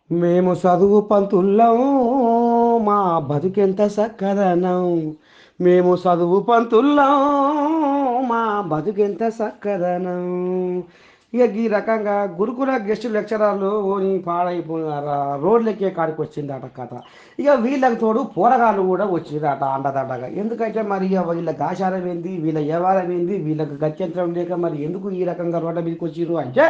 మేము చదువు పంతుల్లం మా బతుకెంత సక్కదనం. మేము చదువు పంతుల్లం మా బతుకెంత సక్కదనం. ఇక ఈ రకంగా గురుకుల గెస్ట్ లెక్చరర్లు నీ పాడైపోయినారా, రోడ్లెక్కే కాడికి వచ్చిందట కథ. ఇక వీళ్ళకి తోడు పోరగాళ్ళు కూడా వచ్చిందట అండదండగా. ఎందుకంటే మరి ఇక వీళ్ళ గాచారం ఏంది, వీళ్ళ వ్యవహారం ఏంది, వీళ్ళకి గత్యంతరం లేక మరి ఎందుకు ఈ రకంగా రోడ్ల మీదకి వచ్చిర్రు అంటే,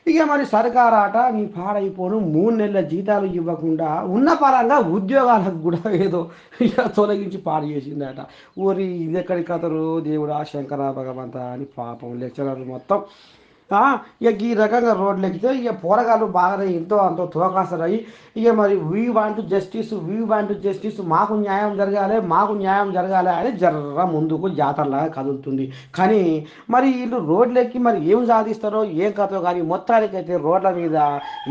ఇక మరి సర్కారాట నీ పాడైపోను 3 నెలల జీతాలు ఇవ్వకుండా ఉన్న పరంగా ఉద్యోగాలకు కూడా ఏదో ఇక తొలగించి పాడు చేసిందట. ఊరి ఇది ఎక్కడి కథలు దేవుడా శంకర భగవంత అని పాపం లెక్చరర్లు మొత్తం ఇక ఈ రకంగా రోడ్లు ఎక్కితే ఇక పోరగాళ్ళు బాగానే ఎంతో అంతో తోకాసరై ఇక మరి we want justice, we want justice, మాకు న్యాయం జరగాలి, మాకు న్యాయం జరగాలి అని జర్ర ముందుకు జాతరలాగా కదులుతుంది. కానీ మరి వీళ్ళు రోడ్లు ఎక్కి మరి ఏం సాధిస్తారో ఏం కథో కానీ మొత్తానికైతే రోడ్ల మీద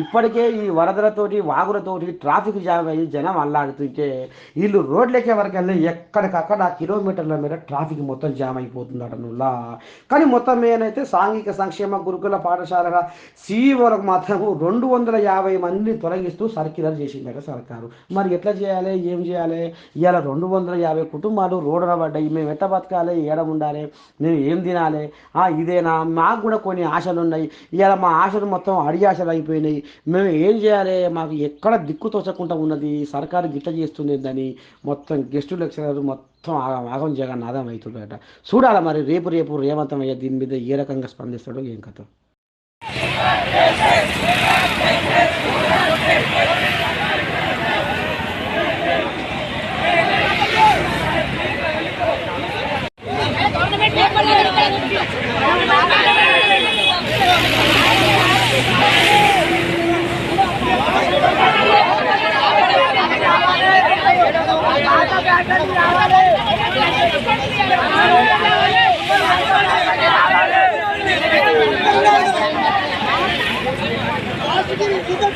ఇప్పటికే ఈ వరదలతోటి వాగులతోటి ట్రాఫిక్ జామ్ అయ్యి జనం అల్లాడుతుంటే వీళ్ళు రోడ్లు ఎక్కే వరకు వెళ్ళి ఎక్కడికక్కడ కిలోమీటర్ల మీద ట్రాఫిక్ మొత్తం జామ్ అయిపోతుందట నువ్వులా. కానీ మొత్తం ఏనైతే సాంఘిక సంక్షేమ గురుకుల పాఠశాలల సీఈఓలకు మాత్రం 250 మందిని తొలగిస్తూ సర్క్యులర్ చేసిందట సర్కారు. మరి ఎట్లా చేయాలి, ఏం చేయాలి? ఇవాళ 250 కుటుంబాలు రోడ్డున పడ్డాయి. మేము ఎట్లా బతకాలి, ఏడ ఉండాలి, మేము ఏం తినాలి, ఇదేనా? మాకు కూడా కొన్ని ఆశలు ఉన్నాయి. ఇవాళ మా ఆశలు మొత్తం అడి ఆశలు అయిపోయినాయి. మేము ఏం చేయాలి? మాకు ఎక్కడ దిక్కు తోచకుండా ఉన్నది, సర్కారు గిట్ట చేస్తుందని మొత్తం గెస్ట్ లెక్చరర్ మొత్తం ఆగం జగన్ ఆదం అవుతుందట. చూడాలి మరి రేపు రేపు రేవంతం అయ్యే దీని మీద ఏ రకంగా స్పందిస్తాడో ఏం కథ. Kita